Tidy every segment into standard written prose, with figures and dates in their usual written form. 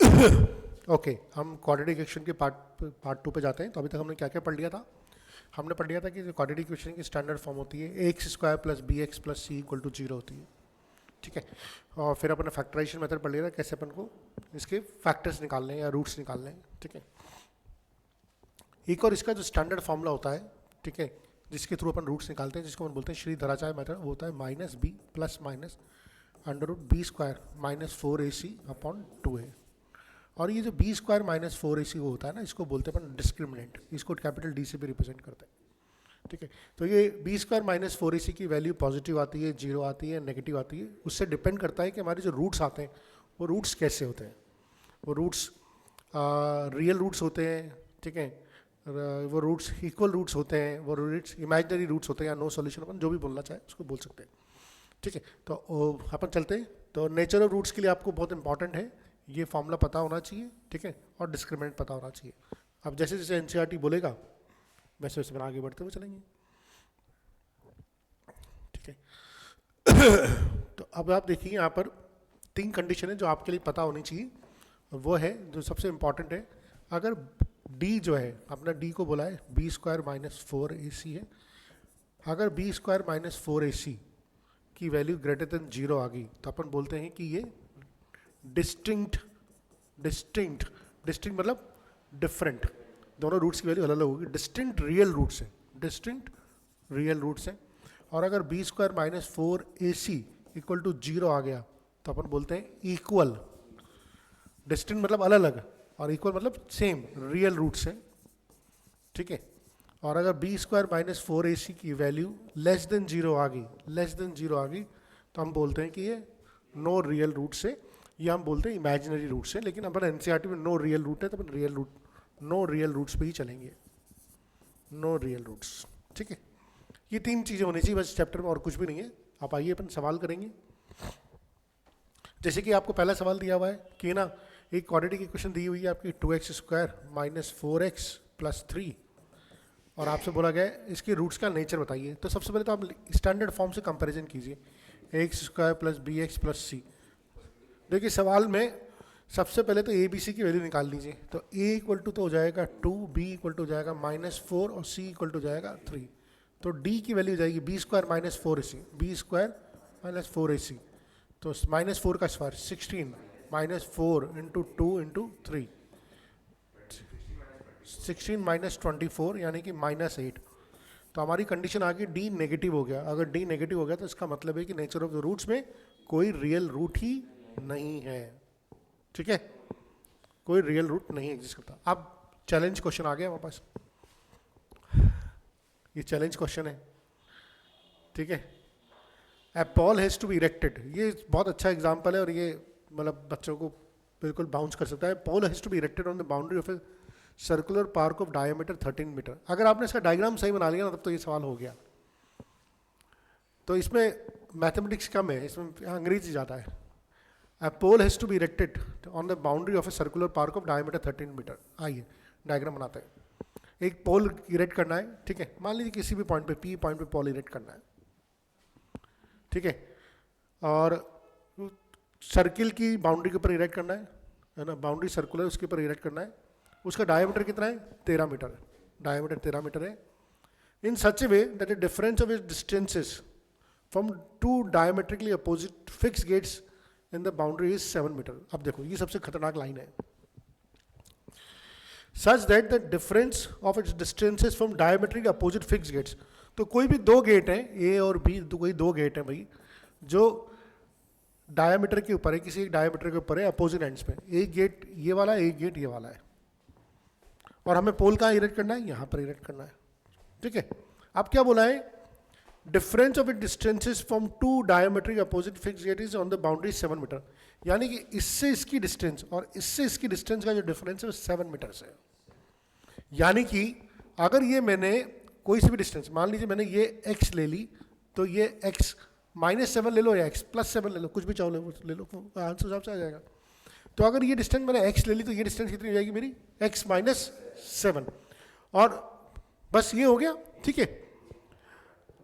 Okay, हम quadratic equation के part 2 पे जाते हैं। तो अभी तक हमने क्या क्या पढ़ लिया था? हमने पढ़ लिया था कि क्वाड्रेटिक इक्वेशन की स्टैंडर्ड फॉर्म होती है x square plus b x plus c equal to 0 होती है, ठीक है। और फिर अपन ने फैक्टराइजेशन मेथड पढ़ लिया था, कैसे अपन को इसके फैक्टर्स निकालने हैं या रूट्स निकालने हैं, ठीक है। एक और इसका जो स्टैंडर्ड फॉर्मूला होता है, ठीक है, जिसके थ्रू अपन रूट्स निकालते हैं, जिसको अपन बोलते हैं श्रीधराचार्य मेथड, वो होता है minus b plus minus under root b square minus 4ac upon 2a। और ये जो बी स्क्वायर माइनस 4ac वो होता है ना, इसको बोलते हैं अपन डिस्क्रिमिनेंट, इसको कैपिटल डी से भी रिप्रेजेंट करते हैं, ठीक है। तो ये बी स्क्वायर माइनस 4ac की वैल्यू पॉजिटिव आती है, जीरो आती है, नेगेटिव आती है, उससे डिपेंड करता है कि हमारे जो रूट्स आते हैं वो रूट्स कैसे होते हैं। वो रूट्स रियल रूट्स होते हैं, ठीक है, वो रूट्स इक्वल रूट्स होते हैं, वो रूट्स इमेजिनरी रूट्स होते हैं, या नो सॉल्यूशन, अपन जो भी बोलना चाहे उसको बोल सकते हैं, ठीक है। तो अपन चलते हैं। तो नेचर ऑफ रूट्स के लिए आपको बहुत इंपॉर्टेंट है ये फॉर्मूला पता होना चाहिए, ठीक है, और डिस्क्रिमिनेंट पता होना चाहिए। अब जैसे जैसे एनसीईआरटी बोलेगा वैसे वैसे आगे बढ़ते हुए चलेंगे, ठीक है। तो अब आप देखिए यहाँ पर 3 कंडीशन है जो आपके लिए पता होनी चाहिए। वो है जो सबसे इंपॉर्टेंट है, अगर d जो है, अपना d को बोला है बी स्क्वायर माइनस 4ac है, अगर बी स्क्वायर माइनस 4ac की वैल्यू ग्रेटर देन 0 आ गई तो अपन बोलते हैं कि ये डिस्टिंक्ट मतलब डिफरेंट, दोनों रूट्स की वैल्यू अलग अलग होगी, डिस्टिंक्ट रियल रूट्स हैं, डिस्टिंक्ट रियल रूट्स हैं। और अगर b square minus 4ac equal to 0 आ गया तो अपन बोलते हैं इक्वल, डिस्टिंक्ट मतलब अलग अलग और इक्वल मतलब सेम रियल रूट्स हैं, ठीक है। और अगर बी स्क्वायर माइनस 4ac की वैल्यू लेस देन 0 आ गई तो हम बोलते हैं कि ये नो रियल रूट्स है, या हम बोलते हैं इमेजिनरी रूट्स है। लेकिन अपन एनसीईआरटी में नो रियल रूट है तो अपन नो रियल रूट्स पे ही चलेंगे, नो रियल रूट्स, ठीक है। ये 3 चीज़ें होनी चाहिए बस चैप्टर में, और कुछ भी नहीं है। आप आइए अपन सवाल करेंगे। जैसे कि आपको पहला सवाल दिया हुआ है कि ना एक क्वाड्रेटिक इक्वेशन दी हुई है आपकी 2x square minus 4x plus 3, और आपसे बोला गया है इसके रूट्स का नेचर बताइए। तो सबसे पहले तो आप स्टैंडर्ड फॉर्म से कंपैरिजन कीजिए, x square plus b x plus c. देखिए सवाल में सबसे पहले तो ए बी सी की वैल्यू निकाल लीजिए। तो ए इक्वल टू तो हो जाएगा 2, बी इक्वल टू हो जाएगा -4 और सी इक्वल टू हो जाएगा 3। तो डी की वैल्यू हो जाएगी b square minus 4ac, b square minus 4ac, तो -4 का स्क्वायर 16 -4 इंटू 2 इंटू 3, 16 माइनस 24 यानी कि -8। तो हमारी कंडीशन आ गई डी नेगेटिव हो गया। अगर डी नेगेटिव हो गया तो इसका मतलब है कि नेचर ऑफ द रूट्स में कोई रियल रूट ही नहीं है, ठीक है, कोई रियल रूट नहीं एग्जिस्ट करता। अब चैलेंज क्वेश्चन आ गया हमारे पास, ये चैलेंज क्वेश्चन है, ठीक है। A pole has to be erected, ये बहुत अच्छा एग्जांपल है और ये मतलब बच्चों को बिल्कुल बाउंस कर सकता है। Pole has to be erected on the boundary of a circular park of diameter 13 metre. अगर आपने इसका डायग्राम सही बना लिया ना तब तो ये सवाल हो गया। तो इसमें मैथमेटिक्स कम है, इसमें अंग्रेजी ज़्यादा है। A pole has to be erected on the boundary of a circular park of diameter 13 metre. आइए डायग्राम बनाते हैं। एक पोल इरेक्ट करना है, ठीक है, मान लीजिए किसी भी पॉइंट पे पी पॉइंट पे पोल इरेक्ट करना है, ठीक है, और सर्किल की बाउंड्री के ऊपर इरेक्ट करना है ना, बाउंड्री सर्कुलर उसके ऊपर इरेक्ट करना है। उसका डायमीटर कितना है? 13 मीटर, डायमीटर 13 मीटर है। In such a way that the difference of its distances from 2 diametrically opposite fix gates in the boundary is 7 metre. अब देखो ये सबसे खतरनाक लाइन है, such that the difference of its distances from diametrically opposite fix gates. तो कोई भी 2 gate हैं ए और बी, कोई 2 गेट हैं भाई जो डायमीटर के ऊपर है, किसी एक डायमीटर के ऊपर है अपोजिट एंड्स पे। एक गेट ये वाला है, एक गेट ये वाला है, और हमें पोल कहाँ इरेक्ट करना है? यहाँ पर इरेक्ट करना है, ठीक है। अब क्या बोला है? Difference of it distances from 2 diametric opposite fix gate is on the boundary 7 metre. यानी कि इससे इसकी डिस्टेंस और इससे इसकी डिस्टेंस का जो डिफरेंस है वो 7 मीटर से है। यानी कि अगर ये मैंने कोई सी भी डिस्टेंस, मान लीजिए मैंने ये x ले ली, तो ये x -7 ले लो या x +7 ले लो, कुछ भी चाहो ले लो, आंसर हिसाब से आ जाएगा। तो अगर ये डिस्टेंस मैंने x ले ली तो ये डिस्टेंस कितनी हो जाएगी मेरी? x -7, और बस ये हो गया, ठीक है।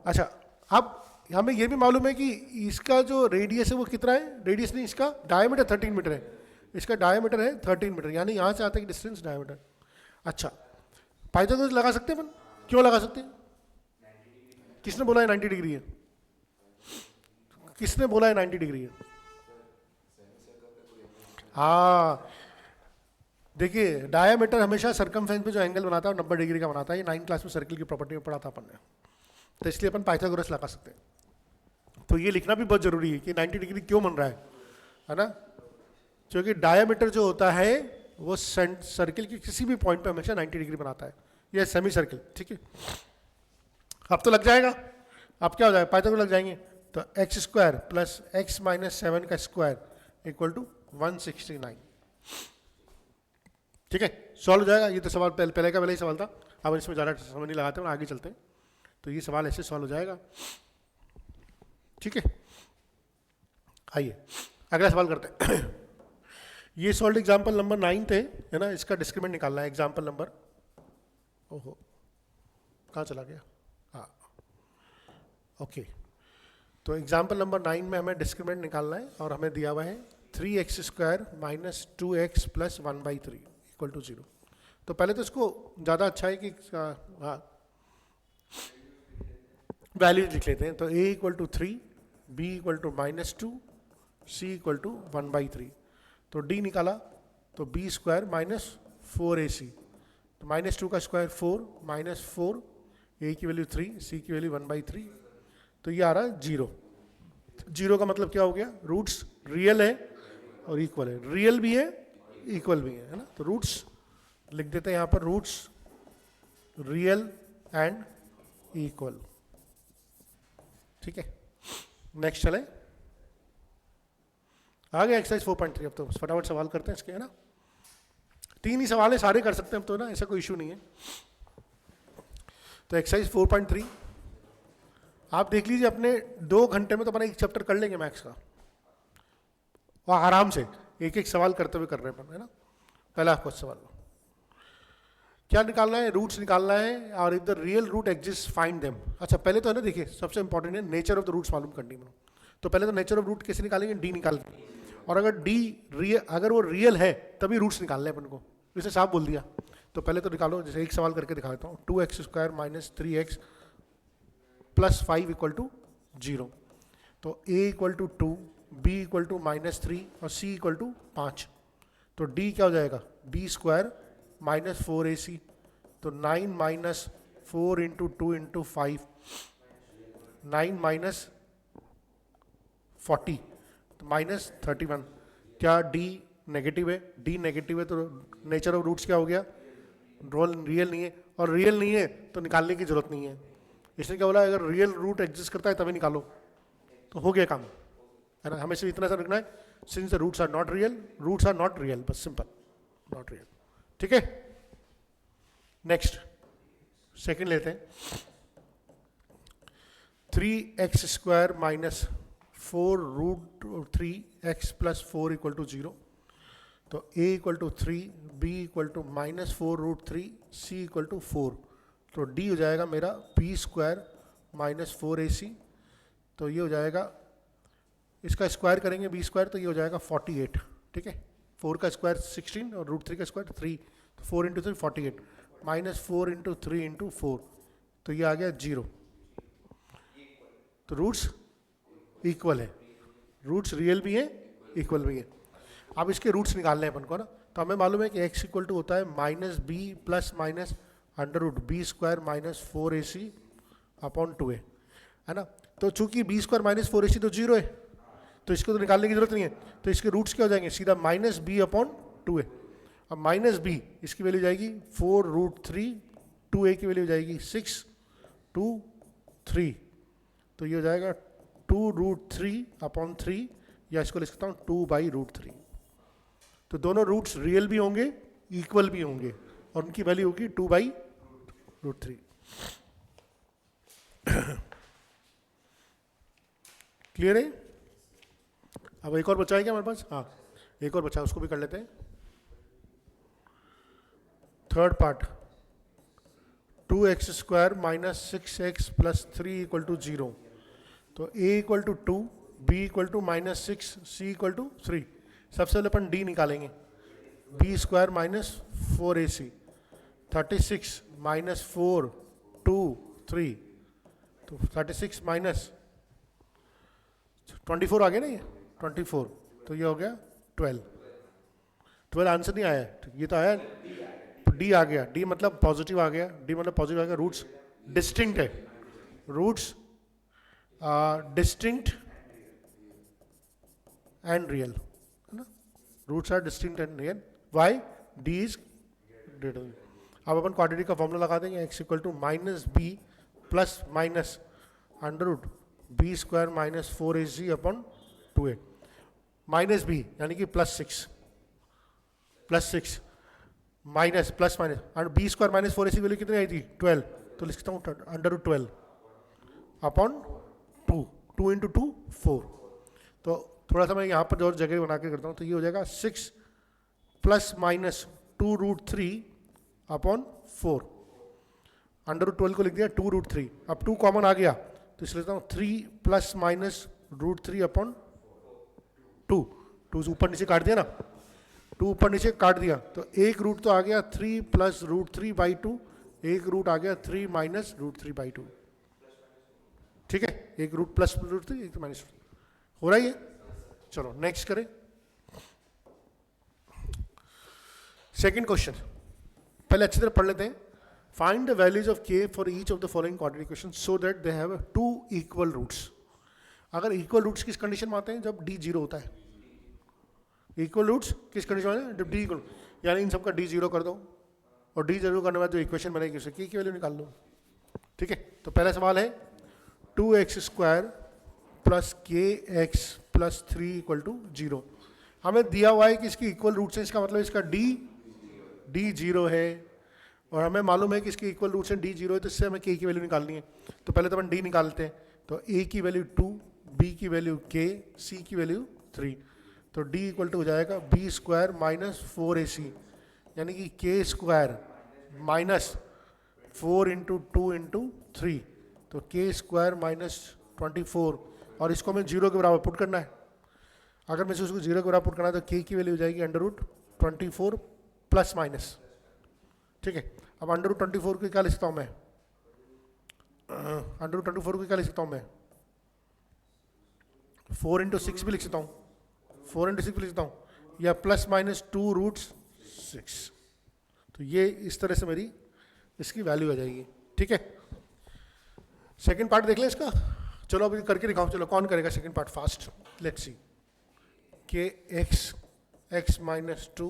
अच्छा, अब हमें ये भी मालूम है कि इसका जो रेडियस है वो कितना है? रेडियस नहीं, इसका डायमीटर 13 मीटर है। इसका डायमीटर है 13 मीटर, यानी यहाँ से आता है कि डिस्टेंस डायमीटर। अच्छा, पाइथागोरस लगा सकते हैं अपन, क्यों लगा सकते हैं? किसने बोला है 90 डिग्री है? किसने बोला है 90 डिग्री है? हाँ, देखिए डायमीटर हमेशा सर्कमफेरेंस पे जो एंगल बनाता है वो 90 डिग्री का बनाता है। ये 9th क्लास में सर्किल की प्रॉपर्टी में पढ़ा था अपन ने, तो इसलिए अपन पाइथागोरस लगा सकते हैं। तो ये लिखना भी बहुत जरूरी है कि 90 डिग्री क्यों बन रहा है ना? क्योंकि डायमीटर जो होता है वो सर्किल के किसी भी पॉइंट पे हमेशा 90 डिग्री बनाता है, ये सेमी सर्किल। ठीक है, अब तो लग जाएगा। अब क्या हो जाएगा? पाइथागोरस लग जाएंगे, तो x square plus x minus 7 का स्क्वायर इक्वल टू 169। ठीक है, सॉल्व हो जाएगा। ये तो सवाल पहले का पहले ही सवाल था, अब इसमें ज़्यादा समझ नहीं लगाते हैं, आगे चलते हैं। तो ये सवाल ऐसे सॉल्व हो जाएगा। ठीक है, आइए अगला सवाल करते हैं। ये सॉल्व एग्जाम्पल नंबर 9 थे, है ना? इसका डिस्क्रिमिनेंट निकालना है। एग्जाम्पल नंबर, ओहो कहाँ चला गया? हाँ, ओके। तो एग्जाम्पल नंबर 9 में हमें डिस्क्रिमिनेंट निकालना है और हमें दिया हुआ है 3x square minus 2x plus 1/3 equal to 0। तो पहले तो इसको ज़्यादा अच्छा है कि हाँ वैल्यू लिख लेते हैं। तो a equal to 3, b equal to -2, c equal to 1/3। तो d निकाला तो b स्क्वायर माइनस 4ac, तो -2 का स्क्वायर 4, -4, a की वैल्यू 3, c की वैल्यू 1/3। तो ये आ रहा है 0। 0 का मतलब क्या हो गया? रूट्स रियल है और इक्वल है, रियल भी है इक्वल भी है ना? तो रूट्स लिख देते हैं यहाँ पर, रूट्स रियल एंड इक्वल। ठीक है, नेक्स्ट चले, आगे एक्सरसाइज 4.3। अब तो फटाफट सवाल करते हैं इसके, है ना? 3 ही सवाल है, सारे कर सकते हैं अब तो ना, ऐसा कोई इशू नहीं है। तो एक्सरसाइज 4.3 आप देख लीजिए, अपने 2 घंटे में तो अपना एक चैप्टर कर लेंगे मैथ्स का, और आराम से एक एक सवाल करते हुए कर रहे हैं, है ना? पहला आपको सवाल क्या निकालना है? रूट्स निकालना है, और if the real root exist find them. अच्छा, पहले तो है ना, देखिए सबसे इंपॉर्टेंट है नेचर ऑफ द रूट्स मालूम करनी है। तो पहले तो नेचर ऑफ रूट कैसे निकालेंगे? डी निकाल, और अगर डी रियल, अगर वो रियल है तभी रूट्स निकालने हैं अपन को, इसे साफ बोल दिया। तो पहले तो निकालो, जैसे एक सवाल करके दिखा देता हूँ। 2x square minus 3x plus 5 equal to 0। तो a equal to 2, b equal to -3 और c इक्वल टू 5। तो d क्या हो जाएगा? b स्क्वायर माइनस 4ac, तो 9 माइनस 4 इंटू 2 इंटू 5, 9 माइनस 40, तो माइनस 31। क्या d नेगेटिव है? d नेगेटिव है, तो नेचर ऑफ रूट्स क्या हो गया? रोल रियल नहीं है, और रियल नहीं है तो निकालने की जरूरत नहीं है। इसने क्या बोला? अगर रियल रूट एग्जिस्ट करता है तभी निकालो, तो हो गया काम, है ना? हमें सिर्फ इतना सा लिखना है, since the roots are not real, roots are not real, बस सिंपल, नॉट रियल। ठीक है, नेक्स्ट सेकंड लेते हैं। 3x square minus 4√3x plus 4 equal to 0। तो a equal to 3, b equal to -4√3, c equal to 4। तो d हो जाएगा मेरा b स्क्वायर माइनस 4ac। तो ये हो जाएगा, इसका स्क्वायर करेंगे b स्क्वायर, तो ये हो जाएगा 48। ठीक है, 4 का स्क्वायर 16 और √3 का स्क्वायर 3, तो 4 इंटू 3 48, -4 इंटू 3 इंटू 4, तो ये आ गया 0। तो रूट्स इक्वल है, रूट्स रियल भी है इक्वल भी है। अब इसके रूट्स निकालने हैं अपन को ना, तो हमें मालूम है कि x इक्वल टू होता है -b plus minus √b square minus 4ac upon 2a, है ना? तो चूंकि b स्क्वायर माइनस 4ac तो 0 है, तो इसको तो निकालने की जरूरत नहीं है। तो इसके रूट्स क्या हो जाएंगे? सीधा -b अपॉन 2a। अब -b इसकी वैल्यू जाएगी 4√3, 2a की वैल्यू जाएगी 6, 2, 3। तो ये हो जाएगा 2√3 अपॉन 3, या इसको लिख सकता हूँ 2/√3। तो दोनों रूट्स रियल भी होंगे इक्वल भी होंगे, और उनकी वैल्यू होगी 2/√3। क्लियर है? अब एक और बचा है क्या हमारे पास? हाँ, एक और बचा, उसको भी कर लेते हैं। Third part, 2x square minus 6x plus 3 equal to 0। तो a equal to 2, b equal to -6, c equal to 3। सबसे पहले अपन डी निकालेंगे, b square minus 4ac, 36 minus 4 2 3, तो 36 माइनस 24 आ गया ना, ये 24, तो ये हो गया 12 आंसर नहीं आया, ये तो आया डी आ गया, डी मतलब पॉजिटिव आ गया, डी मतलब पॉजिटिव आ गया, रूट्स डिस्टिंक्ट है, रूट्स डिस्टिंक्ट एंड रियल, है ना, roots are distinct and real, why D is greater. अब अपन क्वाड्रेटिक का फॉर्मूला लगा देंगे, x equal to minus b plus minus under root b square minus 4ac upon 2a, minus b यानी कि plus six minus plus minus, और b square minus 4ac value कितनी आई थी 12, तो लिखता हूँ अंडर रूट 12 अपॉन 2 इंटू 2 4, तो थोड़ा सा मैं यहाँ पर जो जगह बना के करता हूँ, तो ये हो जाएगा 6 plus minus 2 root 3 upon 4, under root 12 को लिख दिया 2 रूट 3, अब 2 कॉमन आ गया तो इसलिए लिखता हूँ 3 प्लस माइनस रूट 3 अपॉन 2, 2 ऊपर नीचे काट दिया ना, 2 ऊपर नीचे काट दिया, तो एक रूट तो आ गया 3 प्लस रूट 3 बाई 2, एक रूट आ गया 3 माइनस रूट 3 बाई 2, ठीक है, एक रूट प्लस रूट 3 एक माइनस, हो रहा है ये। चलो नेक्स्ट करें, सेकंड क्वेश्चन, पहले अच्छी तरह पढ़ लेते हैं। Find the values of k for each of the following quadratic equation so that they have 2 equal roots. अगर इक्वल रूट्स किस कंडीशन में आते हैं, जब d 0 होता है। इक्वल रूट्स किस कंडीशन में आते हैं, जब d इक्वल, यानी इन सबका d 0 कर दो और d 0 करने के बाद जो इक्वेशन बनेगी उससे k की वैल्यू निकाल लो, ठीक है। तो पहला सवाल है 2x square plus kx plus 3 equal to 0। हमें दिया हुआ है कि इसकी इक्वल रूट्स हैं, इसका मतलब इसका d 0 है, और हमें मालूम है कि इसके इक्वल रूट्स हैं d 0 है, तो इससे हमें k की वैल्यू निकालनी है। तो पहले तो अपन d निकालते हैं, तो a की वैल्यू 2, b की वैल्यू k, c की वैल्यू 3, तो d इक्वल टू हो जाएगा b स्क्वायर माइनस 4ac, यानी कि k square minus 4 into 2 into 3, तो k स्क्वायर माइनस 24, और इसको हमें 0 के बराबर पुट करना है। अगर मैं उसको 0 के बराबर पुट करना है तो k की वैल्यू हो जाएगी अंडर रूट 24 प्लस माइनस, ठीक है। अब अंडर रूट 24 को क्या लिख सकता हूँ मैं, अंडर रूट 24 को क्या लिख सकता हूँ मैं, 4 इंटू 6 भी लिख सकता हूँ, 4 इंटू 6 भी लिख सकता हूँ, या प्लस माइनस 2 रूट 6, तो ये इस तरह से मेरी इसकी वैल्यू आ जाएगी, ठीक है। सेकंड पार्ट देख लें इसका, चलो अभी करके दिखाओ, चलो कौन करेगा second part fast, let's see, k x minus 2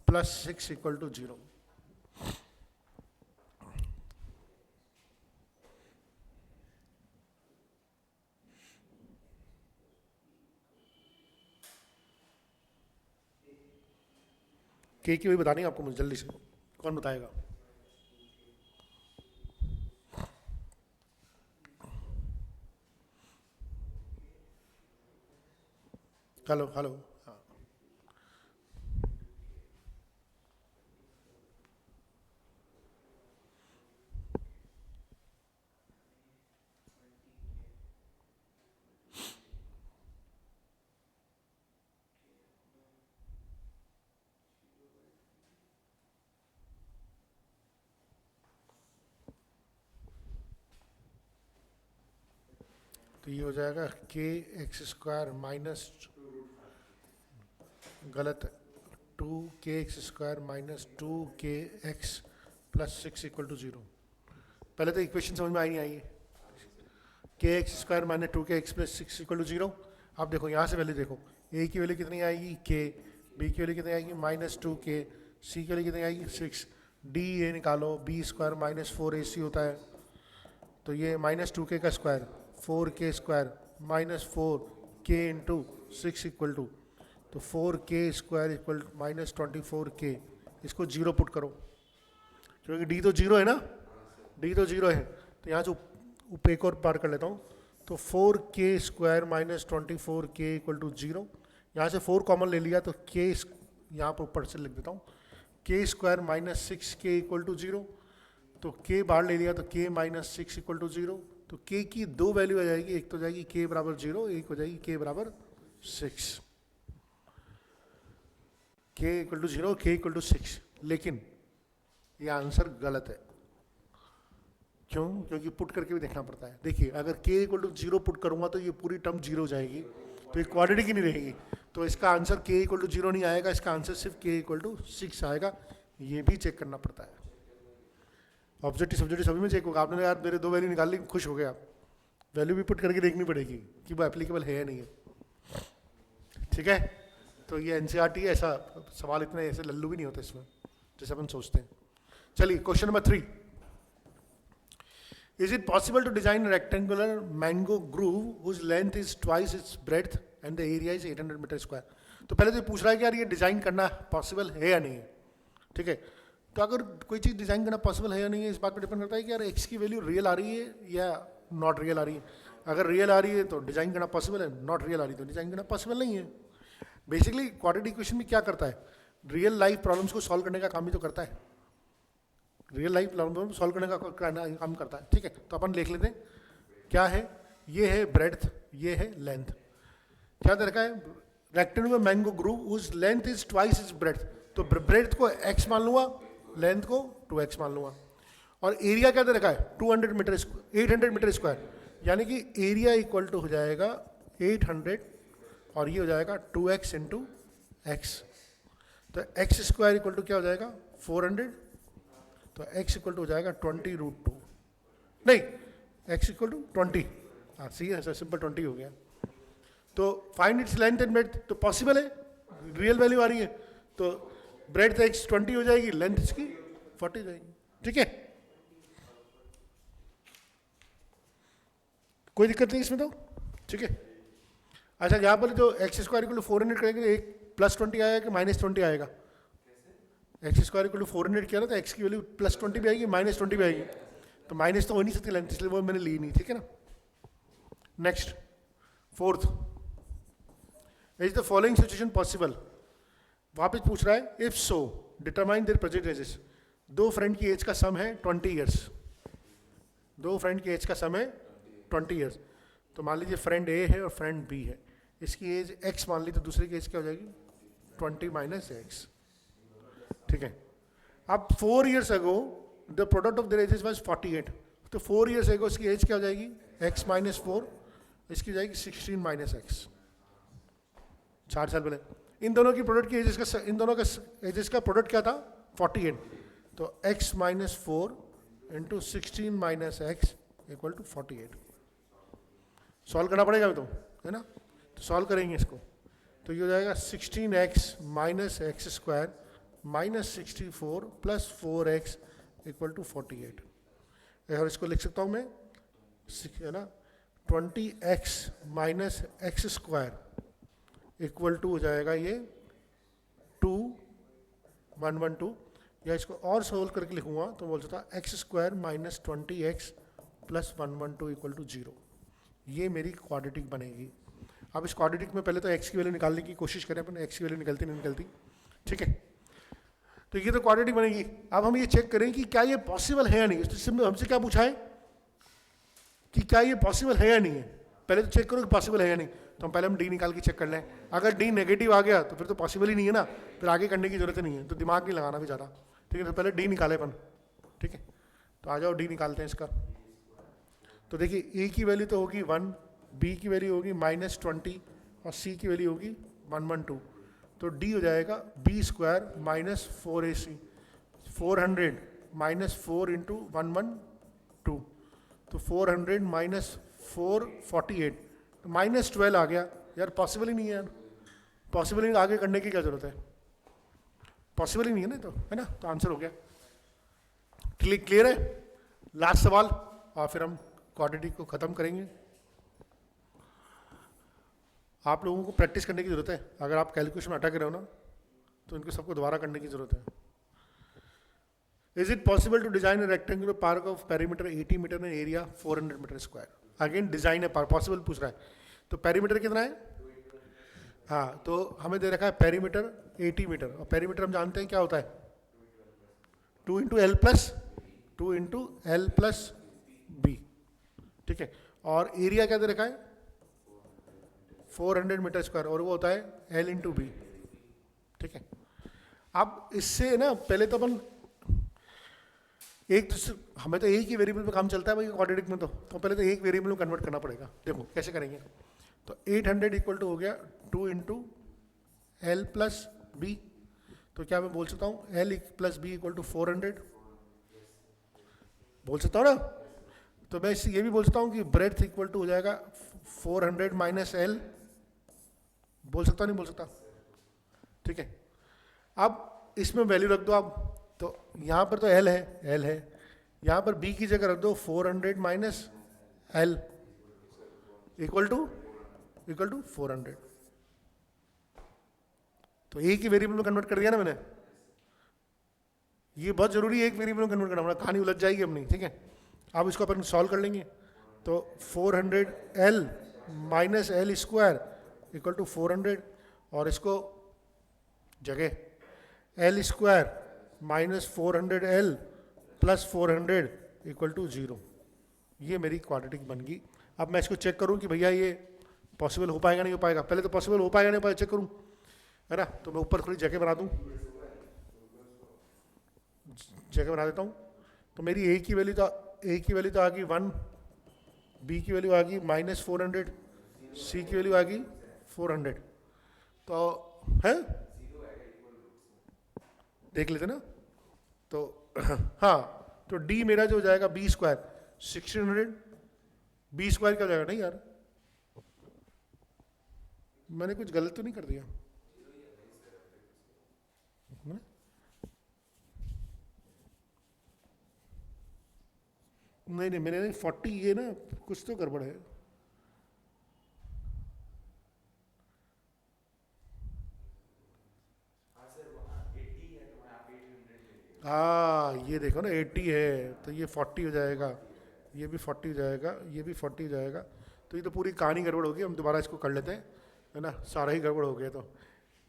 plus 6 equal to 0। K की वही बतानी है आपको मुझे, जल्दी से कौन बताएगा। हेलो हेलो, हाँ तो ये हो जाएगा के एक्स स्क्वायर माइनस, गलत, 2kx square minus 2kx plus 6 equal to 0। पहले तो इक्वेशन समझ में आई नहीं आई, k x square minus 2kx plus 6 equal to 0। अब देखो यहाँ से वैल्यू देखो, a की वैल्यू कितनी आएगी k, b की वैल्यू कितनी आएगी माइनस 2k, c की वैल्यू कितनी आएगी 6, d ये निकालो, b स्क्वायर माइनस 4ac होता है, तो ये माइनस 2k का square 4k square minus 4k into 6 equal to, तो 4k square equal minus 24k, इसको 0 पुट करो, क्योंकि d तो 0 है ना, d तो 0 है, तो यहाँ से एक और पार कर लेता हूँ, तो 4k square minus 24k equal to 0, यहाँ से 4 कॉमन ले लिया तो k यहाँ पर ऊपर से लिख देता हूँ, k square minus 6k equal to 0, तो k बाहर ले लिया तो k माइनस 6 इक्वल टू 0, तो k की दो वैल्यू आ जाएगी, एक तो जाएगी k बराबर 0, एक हो जाएगी k बराबर 6। k equal to 0, k equal to 6, लेकिन ये आंसर गलत है। क्यों? क्योंकि पुट करके भी देखना पड़ता है। देखिए, अगर k इक्वल टू 0 पुट करूंगा तो ये पूरी टर्म 0 हो जाएगी, तो ये क्वाड्रेटिक ही नहीं रहेगी, तो इसका आंसर k इक्वल टू 0 नहीं आएगा, इसका आंसर सिर्फ k इक्वल टू 6 आएगा। ये भी चेक करना पड़ता है। ऑब्जेक्टिव सब्जेक्टिव सभी में चेक होगा। आपने यार मेरे 2 वैल्यू निकाल ली, खुश हो गया आप, वैल्यू भी पुट करके देखनी पड़ेगी कि वो एप्लीकेबल है या नहीं है। ठीक है, तो ये एनसीईआरटी है, ऐसा सवाल इतने ऐसे लल्लू भी नहीं होते इसमें जैसे अपन सोचते हैं। चलिए question number 3, is it possible to design rectangular mango grove whose length is twice its breadth and the area is 800 metre square. तो पहले तो पूछ रहा है कि यार ये डिजाइन करना पॉसिबल है या नहीं है। ठीक है, तो अगर कोई चीज़ डिजाइन करना पॉसिबल है या नहीं है, इस बात पर डिपेंड करता है कि यार एक्स की वैल्यू रियल आ रही है या नॉट रियल आ रही है। अगर रियल आ रही है तो डिजाइन करना पॉसिबल है, नॉट रियल आ रही है तो डिजाइन करना पॉसिबल नहीं है। बेसिकली क्वाड्रेटिक इक्वेशन में क्या करता है, रियल लाइफ प्रॉब्लम्स को सॉल्व करने का काम ही तो करता है, रियल लाइफ प्रॉब्लम सॉल्व करने का काम करता है। ठीक है, तो अपन लिख लेते हैं क्या है, ये है ब्रेड्थ, ये है लेंथ। क्या दे रखा है, रेक्टेंगुलर मैंगो ग्रूव उस length is twice is breadth, तो ब्रेड्थ को x मान लूंगा, लेंथ को 2x मान लूंगा, और एरिया क्या दे रखा है 800 मीटर स्क्वायर, यानी कि एरिया इक्वल टू हो जाएगा 800 और ये हो जाएगा 2x इंटू एक्स, तो x स्क्वायर इक्वल टू क्या हो जाएगा 400, तो x इक्वल टू हो जाएगा 20√2, नहीं x इक्वल टू 20, हाँ सही है, सिंपल 20 हो गया। तो find its length and breadth, तो पॉसिबल है, रियल वैल्यू आ रही है, तो ब्रेड्थ x 20 हो जाएगी, लेंथ इसकी 40 जाएगी। ठीक है, कोई दिक्कत नहीं इसमें तो। ठीक है, अच्छा यहाँ पर जो एक्स स्क्वायर इक्वल टू 400 करेंगे, एक +20 आएगा कि -20 आएगा, एक्स स्क्वायर इक्वल टू 400 किया ना, तो एक्स की वैल्यू +20 भी आएगी, -20 भी आएगी, तो माइनस तो हो नहीं सकती लेंथ, इसलिए वो मैंने ली नहीं। ठीक है ना, next 4th, is the following situation possible. वापस पूछ रहा है, if so determine there present ages. दो फ्रेंड की एज का सम है 20 ईयर्स, दो फ्रेंड की एज का सम है 20 ईयर्स। तो मान लीजिए फ्रेंड ए है और फ्रेंड बी है, इसकी एज x मान ली, तो दूसरे की एज क्या हो जाएगी 20 - x। ठीक है, अब 4 years ago the product of their edges was 48, तो 4 ईयर्स अगो इसकी एज क्या हो जाएगी x - 4, इसकी हो जाएगी 16 - x, 4 साल पहले। इन दोनों की प्रोडक्ट की एजेस का, इन दोनों का एजेस का प्रोडक्ट क्या था 48, तो x - 4 into 16 - x equal to 48। Solve करना पड़ेगा अभी तो, है ना, तो सॉल्व करेंगे इसको, तो ये हो जाएगा 16x - x square -64 + 4x equal to 48। और इसको लिख सकता हूँ मैं, है ना, 20x - x square equal to हो जाएगा ये 2112, या इसको और सोल्व करके लिखूंगा तो बोल सकता x square -20x + 112 equal to 0। ये मेरी क्वाड्रेटिक बनेगी। अब इस क्वाड्रेटिक में पहले तो x की वैल्यू निकालने की कोशिश करें अपन, x की वैल्यू निकलती नहीं निकलती। ठीक है, तो ये तो क्वाड्रेटिक बनेगी। अब हम ये चेक करें कि क्या ये पॉसिबल है या नहीं। इसमें हमसे क्या पूछा है कि क्या ये पॉसिबल है या नहीं है, पहले तो चेक करो कि पॉसिबल है या नहीं। तो हम पहले डी निकाल के चेक कर लें, अगर डी नेगेटिव आ गया तो फिर तो पॉसिबल ही नहीं है ना, फिर आगे करने की जरूरत नहीं है, तो दिमाग नहीं लगाना भी ज़्यादा। ठीक है, तो पहले डी निकाले अपन। ठीक है, तो आ जाओ डी निकालते हैं इसका। तो देखिए ए की वैल्यू तो होगी 1, बी की वैल्यू होगी -20 और सी की वैल्यू होगी 112, तो डी हो जाएगा b स्क्वायर -4ac, 400 -4 इंटू 112, तो 400 - 4 48, तो -12 आ गया। यार पॉसिबल ही नहीं है यार, पॉसिबल ही आगे करने की क्या जरूरत है, पॉसिबल ही नहीं है ना, तो है ना, तो आंसर हो गया। क्लियर है, लास्ट सवाल और फिर हम क्वाड्रेटिक को खत्म करेंगे। आप लोगों को प्रैक्टिस करने की जरूरत है, अगर आप कैलकुलेशन में अटक रहे हो ना तो इनको सबको दोबारा करने की जरूरत है। Is it possible to design a rectangular park of perimeter 80 metre and area 400 metre square. Again design है पार्क, पॉसिबल पूछ रहा है, तो पेरीमीटर कितना है, हाँ तो हमें दे रखा है पेरीमीटर 80 मीटर, और पेरीमीटर हम जानते हैं क्या होता है 2 × L + B। ठीक है, और एरिया क्या दे रखा है 400 मीटर स्क्वायर, और वो होता है L × B। ठीक है, अब इससे ना पहले तो अपन एक तो हमें तो एक ही वेरिएबल पे काम चलता है भाई क्वाड्रेटिक में, तो पहले तो एक वेरिएबल में कन्वर्ट करना पड़ेगा। देखो कैसे करेंगे। तो 800 इक्वल टू हो गया 2 इंटू एल प्लस बी। तो क्या मैं बोल सकता हूँ l plus b equal to 400, बोल सकता हूँ ना। तो मैं इससे ये भी बोल सकता हूँ कि ब्रेड्थ इक्वल टू हो जाएगा 400 माइनस एल, बोल सकता नहीं बोल सकता? ठीक है, अब इसमें वैल्यू रख दो आप। तो यहाँ पर तो एल है, यहाँ पर बी की जगह रख दो 400 माइनस एल इक्वल टू 400। तो एक ही वेरिएबल में कन्वर्ट कर दिया ना मैंने। ये बहुत जरूरी है एक वेरिएबल में कन्वर्ट करना, कहानी उलझ जाएगी अपनी। ठीक है, अब इसको अपन सॉल्व कर लेंगे। तो 400 l minus l square equal to 400, और इसको जगह l square minus 400 l plus 400 equal to 0। ये मेरी क्वाड्रेटिक बन गई। अब मैं इसको चेक करूं कि भैया ये पॉसिबल हो पाएगा नहीं हो पाएगा। पहले तो पॉसिबल हो पाएगा नहीं हो पाएगा चेक करूं, है ना। तो मैं ऊपर थोड़ी जगह बना दूं, जगह बना देता हूं। तो मेरी ए की वैल्यू तो आ गई 1, बी की वैल्यू आ गई माइनस 400, सी की वैल्यू आ गई 400। तो है देख लेते ना। तो हाँ, तो डी मेरा जो हो जाएगा बी स्क्वायर 1600, बी स्क्वायर क्या हो जाएगा? नहीं यार, मैंने कुछ गलत तो नहीं कर दिया ना? नहीं मैंने 40, ये ना कुछ तो गड़बड़ है। हाँ ये देखो ना 80 है, तो ये 40 हो जाएगा, ये भी 40 हो जाएगा, ये भी 40 हो जाएगा। तो ये तो पूरी कहानी गड़बड़ होगी। हम दोबारा इसको कर लेते हैं, है ना। सारा ही गड़बड़ हो गया। तो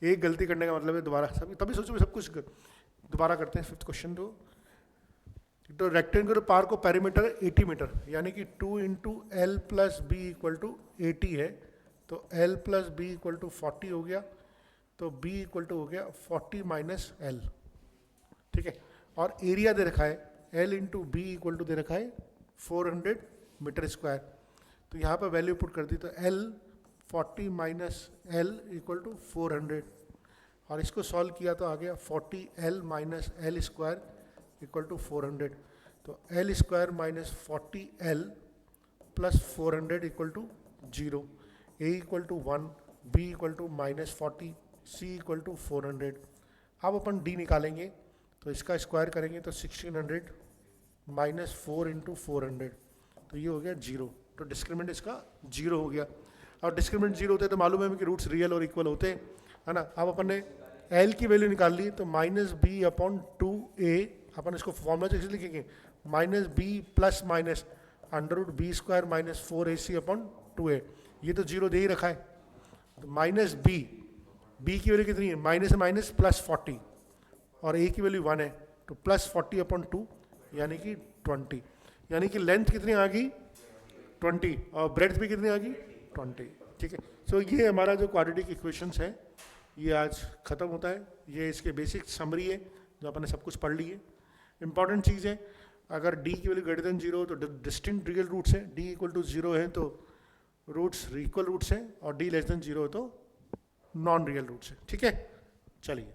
एक गलती करने का मतलब है दोबारा सब, तभी सोचो सब कुछ दोबारा करते हैं। 5th question. तो रेक्टेंगुलर पार को पेरीमीटर 80 मीटर, यानी कि 2 into l plus b equal to 80 है। तो l plus b equal to 40 हो गया। तो बी इक्वल टू हो गया 40 माइनस एल। ठीक है, और एरिया दे रखा है L into B equal to दे रखा है 400 मीटर स्क्वायर। तो यहाँ पर वैल्यू पुट कर दी, तो l 40 minus l equal to 400, और इसको सॉल्व किया तो आ गया 40 l minus l square equal to 400। तो l square minus 40 l plus 400 equal to 0, a equal to 1, b equal to minus 40, c equal to 400। अब अपन डी निकालेंगे, तो इसका स्क्वायर करेंगे तो 1600 माइनस 4 इंटू 400, तो ये हो गया 0। तो डिस्क्रिमिनेंट इसका 0 हो गया। और डिस्क्रिमिनेंट 0 होते हैं तो मालूम है कि रूट्स रियल और इक्वल होते हैं, है ना। अब अपन ने एल की वैल्यू निकाल ली, तो माइनस बी अपॉन 2a, अपन इसको फॉर्मूला से लिखेंगे minus b plus minus under root b square minus 4ac upon 2a। ये तो 0 दे ही रखा है। तो माइनस बी की वैल्यू कितनी है? माइनस है माइनस प्लस 40, और ए की वैल्यू 1 है, तो प्लस 40 अपॉन 2 यानी कि 20। यानी कि लेंथ कितनी आ गई? 20, और ब्रेड्थ भी कितनी आ गई? 20। ठीक है, सो ये हमारा जो क्वाड्रेटिक इक्वेशंस है ये आज ख़त्म होता है। ये इसके बेसिक समरी है जो अपन ने सब कुछ पढ़ ली है। इंपॉर्टेंट चीज़ है, अगर डी की वैल्यू ग्रेटर देन 0 तो डिस्टिंक्ट रियल रूट्स है, डी इक्वल टू 0 है तो रूट्स इक्वल रूट्स हैं, और डी लेस देन 0 है तो नॉन रियल रूट्स है। ठीक है, चलिए।